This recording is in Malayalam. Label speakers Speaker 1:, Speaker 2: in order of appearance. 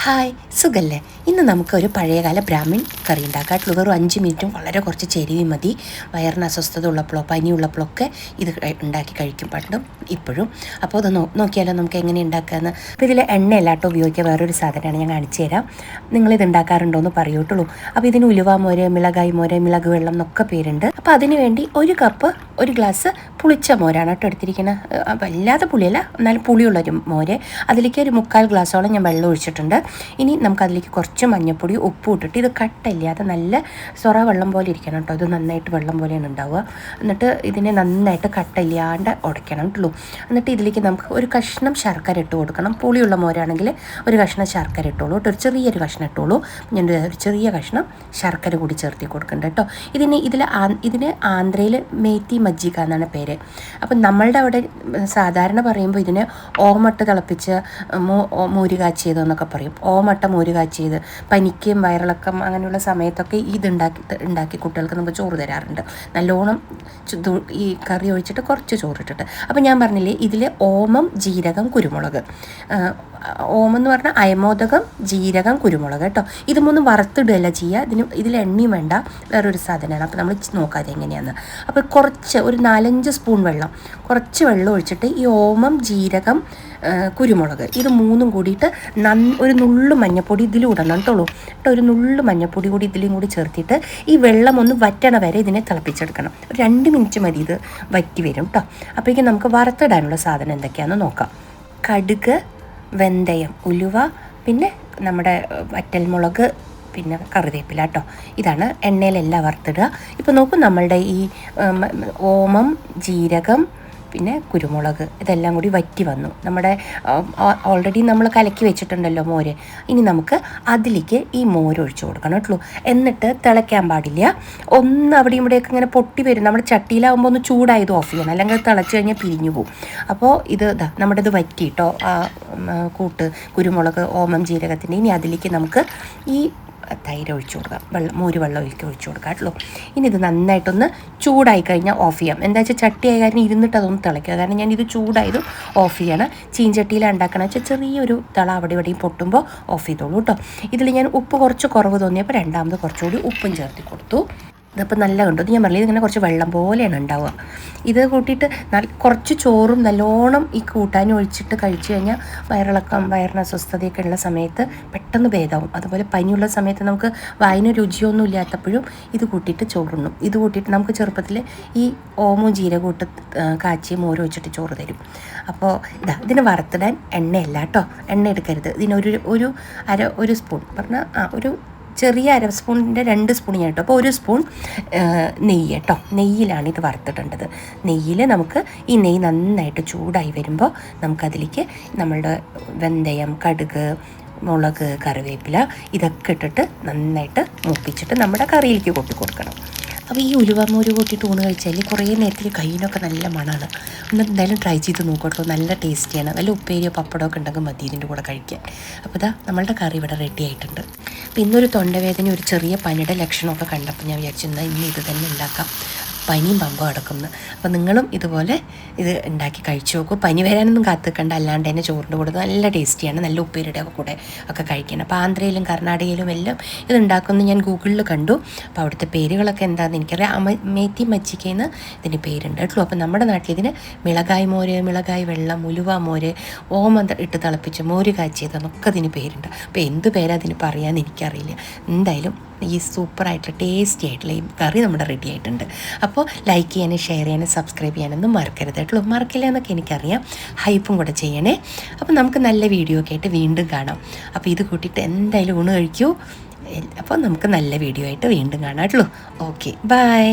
Speaker 1: ഹായ്, സുഖല്ലേ? ഇന്ന് നമുക്കൊരു പഴയകാല ബ്രാഹ്മിൺ കറി ഉണ്ടാക്കാം. വെറും 5 മിനിറ്റും വളരെ കുറച്ച് ചെരുവി മതി. വയറിന് അസ്വസ്ഥത ഉള്ളപ്പോഴോ പനിയുള്ളപ്പോഴൊക്കെ ഇത് ഉണ്ടാക്കി കഴിക്കും പണ്ടും ഇപ്പോഴും. അപ്പോൾ അത് നോക്കിയാലോ നമുക്ക് എങ്ങനെ ഉണ്ടാക്കാമെന്ന്. അപ്പോൾ ഇതിൽ എണ്ണയല്ലാട്ടോ ഉപയോഗിക്കുക, വേറൊരു സാധനമാണ് ഞാൻ കാണിച്ചു തരാം. നിങ്ങളിത് ഉണ്ടാക്കാറുണ്ടോ എന്ന് പറയൂട്ടുള്ളൂ. അപ്പോൾ ഇതിന് ഉലുവ മോര്, മിളകായി മോര്, മിളക് വെള്ളം എന്നൊക്കെ പേരുണ്ട്. അപ്പോൾ അതിന് വേണ്ടി ഒരു ഗ്ലാസ് പുളിച്ച മോരാണ് കേട്ടോ എടുത്തിരിക്കുന്നത്. വല്ലാതെ പുളിയല്ല, എന്നാലും പുളിയുള്ളൊരു മോര്. അതിലേക്ക് ഒരു 3/4 ഗ്ലാസ്സോളം ഞാൻ വെള്ളം ഒഴിച്ചിട്ടുണ്ട്. ഇനി നമുക്കതിലേക്ക് കുറച്ച് മഞ്ഞൾപ്പൊടി, ഉപ്പ് ഇട്ടിട്ട് ഇത് കട്ടയില്ലാതെ നല്ല സൊറ വെള്ളം പോലെ ഇരിക്കണം കേട്ടോ. ഇത് നന്നായിട്ട് വെള്ളം പോലെയാണ് ഉണ്ടാവുക. എന്നിട്ട് ഇതിനെ നന്നായിട്ട് കട്ടയില്ലാണ്ട് ഉടയ്ക്കണം കേട്ടോ. എന്നിട്ട് ഇതിലേക്ക് നമുക്ക് ഒരു കഷ്ണം ശർക്കര ഇട്ട് കൊടുക്കണം. പുളിയുള്ള മോരാണെങ്കിൽ ഒരു കഷ്ണം ശർക്കര ഇട്ടോളൂ കേട്ടോ. ഒരു ചെറിയൊരു കഷ്ണം ഇട്ടോളൂ. ഞാൻ ഒരു ചെറിയ കഷ്ണം ശർക്കര കൂടി ചേർത്തി കൊടുക്കുന്നുണ്ട് കേട്ടോ. ഇതിന് ആന്ധ്രയിൽ മേത്തി മജ്ജിക എന്നാണ് പേര്. അപ്പം നമ്മളുടെ അവിടെ സാധാരണ പറയുമ്പോൾ ഇതിന് ഓമട്ട് തിളപ്പിച്ച് മോര് കാച്ചിയതെന്നൊക്കെ പറയും. ഓമട്ട മോര് കാച്ചിയത് പനിക്കും വയറിളക്കം അങ്ങനെയുള്ള സമയത്തൊക്കെ ഉണ്ടാക്കി കുട്ടികൾക്ക് നമ്മൾ ചോറ് തരാറുണ്ട്. നല്ലോണം ഈ കറി ഒഴിച്ചിട്ട് കുറച്ച് ചോറിട്ടിട്ട്. അപ്പം ഞാൻ പറഞ്ഞില്ലേ, ഇതിൽ ഓമം, ജീരകം, കുരുമുളക്. ഓമം എന്ന് പറഞ്ഞാൽ അയമോദകം, ജീരകം, കുരുമുളക് കേട്ടോ. ഇത് മൂന്നും വറുത്തിടുകയല്ല ചെയ്യുക. ഇതിൽ എണ്ണയും വേണ്ട, വേറൊരു സാധനമാണ്. അപ്പോൾ നമ്മൾ നോക്കാതെ എങ്ങനെയാണെന്ന്. അപ്പോൾ ഒരു 4-5 സ്പൂൺ കുറച്ച് വെള്ളം ഒഴിച്ചിട്ട് ഈ ഓമം, ജീരകം, കുരുമുളക് ഇത് മൂന്നും കൂടിയിട്ട് ഒരു നുള്ളു മഞ്ഞപ്പൊടി ഇതിലിടണം കേട്ടോ. ഒരു നുള്ളു മഞ്ഞപ്പൊടി കൂടി ഇതിലും കൂടി ചേർത്തിട്ട് ഈ വെള്ളം ഒന്ന് വറ്റണ വരെ ഇതിനെ തിളപ്പിച്ചെടുക്കണം. ഒരു 2 മിനിറ്റ് മതി ഇത് വറ്റി വരും കേട്ടോ. അപ്പോഴേക്കും നമുക്ക് വറുത്തിടാനുള്ള സാധനം എന്തൊക്കെയാണെന്ന് നോക്കാം. കടുക്, വെന്തയം, ഉലുവ, പിന്നെ നമ്മുടെ വറ്റൽമുളക്, പിന്നെ കറിവേപ്പില കേട്ടോ. ഇതാണ് എണ്ണയിലെല്ലാം വറുത്തിടുക. ഇപ്പോൾ നോക്കൂ, നമ്മളുടെ ഈ ഓമം, ജീരകം, പിന്നെ കുരുമുളക് ഇതെല്ലാം കൂടി വറ്റി വന്നു. നമ്മുടെ ഓൾറെഡി നമ്മൾ കലക്കി വെച്ചിട്ടുണ്ടല്ലോ മോര്. ഇനി നമുക്ക് അതിലേക്ക് ഈ മോര് ഒഴിച്ചു കൊടുക്കണം കേട്ടോ. എന്നിട്ട് തിളയ്ക്കാൻ പാടില്ല. ഒന്ന് അവിടെയും ഇവിടെയൊക്കെ ഇങ്ങനെ പൊട്ടി വരും. നമ്മുടെ ചട്ടിയിലാവുമ്പോൾ ഒന്ന് ചൂടായത് ഓഫ് ചെയ്യണം, അല്ലെങ്കിൽ തിളച്ച് കഴിഞ്ഞാൽ പിരിഞ്ഞു പോകും. അപ്പോൾ നമ്മുടെ ഇത് വറ്റി കേട്ടോ, കുരുമുളക്, ഓമം, ജീരകത്തിൻ്റെ. ഇനി അതിലേക്ക് നമുക്ക് ഈ തൈര് ഒഴിച്ചു കൊടുക്കാം, മോര് വെള്ളം ഒഴിച്ചു കൊടുക്കാം കേട്ടോ. ഇനി ഇത് നന്നായിട്ടൊന്ന് ചൂടായി കഴിഞ്ഞാൽ ഓഫ് ചെയ്യാം. എന്താ വെച്ചാൽ ചട്ടിയായ കാരണം ഇരുന്നിട്ട് അതൊന്ന് തിളയ്ക്കുക. കാരണം ഞാൻ ഇത് ചൂടായതും ഓഫ് ചെയ്യണം. ചീഞ്ചട്ടിയിലാണ് ഉണ്ടാക്കണം വെച്ചാൽ ചെറിയൊരു തിള അവിടെ ഇവിടെയും പൊട്ടുമ്പോൾ ഓഫ് ചെയ്തോളൂ കേട്ടോ. ഇതിൽ ഞാൻ ഉപ്പ് കുറച്ച് കുറവ് തോന്നിയപ്പോൾ രണ്ടാമത് കുറച്ചുകൂടി ഉപ്പും ചേർത്തി കൊടുത്തു. ഇതിപ്പോൾ നല്ല കണ്ടു. ഞാൻ പറഞ്ഞത് ഇതിങ്ങനെ കുറച്ച് വെള്ളം പോലെയാണ് ഉണ്ടാവുക. ഇത് കൂട്ടിയിട്ട് കുറച്ച് ചോറും നല്ലോണം ഈ കൂട്ടാനും ഒഴിച്ചിട്ട് കഴിച്ചു കഴിഞ്ഞാൽ വയറിളക്കം, വയറിന് അസ്വസ്ഥതയൊക്കെ ഉള്ള സമയത്ത് പെട്ടെന്ന് ഭേദമാവും. അതുപോലെ പനിയുള്ള സമയത്ത് നമുക്ക് വായിന് രുചിയൊന്നും ഇല്ലാത്തപ്പോഴും ഇത് കൂട്ടിയിട്ട് ചോറുണ്ണും. ഇത് കൂട്ടിയിട്ട് നമുക്ക് ചെറുപ്പത്തിൽ ഈ ഓമവും ജീരകവും ഇട്ട് കാച്ചി മോര് വെച്ചിട്ട് ചോറ് തരും. അപ്പോൾ ഇതിന് വറുത്തിടാൻ എണ്ണയല്ല കേട്ടോ, എണ്ണ എടുക്കരുത്. ഒരു സ്പൂൺ പറഞ്ഞാൽ ഒരു ചെറിയ 1/2 സ്പൂണിൻ്റെ 2 സ്പൂൺ ഞാൻ കേട്ടോ. അപ്പോൾ 1 സ്പൂൺ നെയ്യ് കേട്ടോ. നെയ്യിലാണ് ഇത് വറുത്തിടേണ്ടത്. നെയ്യിൽ നമുക്ക് ഈ നെയ്യ് നന്നായിട്ട് ചൂടായി വരുമ്പോൾ നമുക്കതിലേക്ക് നമ്മളുടെ വെന്തയം, കടുക്, മുളക്, കറിവേപ്പില ഇതൊക്കെ ഇട്ടിട്ട് നന്നായിട്ട് മൂപ്പിച്ചിട്ട് നമ്മുടെ കറിയിലേക്ക് കൊട്ടി കൊടുക്കണം. അപ്പോൾ ഈ ഉലുവ മോര് കൂട്ടിയിട്ട് ഊണ് കഴിച്ചാൽ കുറേ നേരത്തിൽ കയ്യിനൊക്കെ നല്ല മണമാണ്. എന്തായാലും ട്രൈ ചെയ്ത് നോക്കട്ടോ, നല്ല ടേസ്റ്റിയാണ്. വല്ല ഉപ്പേരിയോ പപ്പടമൊക്കെ ഉണ്ടെങ്കിൽ മതി ഇതിൻ്റെ കൂടെ കഴിക്കാൻ. അപ്പോൾ നമ്മളുടെ കറി ഇവിടെ റെഡി ആയിട്ടുണ്ട്. അപ്പോൾ ഇന്നൊരു തൊണ്ടവേദന, ഒരു ചെറിയ പനിയുടെ ലക്ഷണമൊക്കെ കണ്ടപ്പോൾ ഞാൻ വിചാരിച്ചിരുന്നാൽ ഇന്ന് ഇത് തന്നെ ഉണ്ടാക്കാം. പനിയും പമ്പം അടക്കുന്നു. അപ്പോൾ നിങ്ങളും ഇതുപോലെ ഇത് ഉണ്ടാക്കി കഴിച്ചു നോക്കൂ. പനി വരാനൊന്നും കാത്തിക്കണ്ട, അല്ലാണ്ട് തന്നെ ചോറിൻ്റെ കൂടെ നല്ല ടേസ്റ്റിയാണ്. നല്ല ഉപ്പേരിയുടെ കൂടെ ഒക്കെ കഴിക്കണം. അപ്പോൾ ആന്ധ്രയിലും കർണാടകയിലും എല്ലാം ഇത് ഉണ്ടാക്കുന്നത് ഞാൻ ഗൂഗിളിൽ കണ്ടു. അപ്പോൾ അവിടുത്തെ പേരുകളൊക്കെ എന്താണെന്ന് എനിക്കറിയാം. മേത്തി മജ്ജികയെന്ന് ഇതിന് പേരുണ്ട് കേട്ടോ. അപ്പോൾ നമ്മുടെ നാട്ടിൽ ഇതിന് മിളകായി മോര്, മിളകായി വെള്ളം, ഉലുവ മോര്, ഓമം ഇട്ട് തിളപ്പിച്ച് മോര് കാച്ചിയതെന്നൊക്കെ ഇതിന് പേരുണ്ട്. അപ്പോൾ എന്ത് പേരാ അതിന് പറയാമെന്ന് എനിക്കറിയില്ല. എന്തായാലും ഈ സൂപ്പറായിട്ട് ടേസ്റ്റി ആയിട്ടുള്ള ഈ കറി നമ്മുടെ റെഡി ആയിട്ടുണ്ട്. അപ്പോൾ ലൈക്ക് ചെയ്യാനും ഷെയർ ചെയ്യാനും സബ്സ്ക്രൈബ് ചെയ്യാനൊന്നും മറക്കരുത് കേട്ടോ. മറക്കില്ല എന്നൊക്കെ എനിക്കറിയാം. ഹൈപ്പും കൂടെ ചെയ്യണേ. അപ്പോൾ നമുക്ക് നല്ല വീഡിയോ ഒക്കെ ആയിട്ട് വീണ്ടും കാണാം. അപ്പോൾ ഇത് കൂട്ടിയിട്ട് എന്തായാലും ഊണ് കഴിക്കൂ. അപ്പോൾ നമുക്ക് നല്ല വീഡിയോ ആയിട്ട് വീണ്ടും കാണാം കേട്ടോ. Okay, by.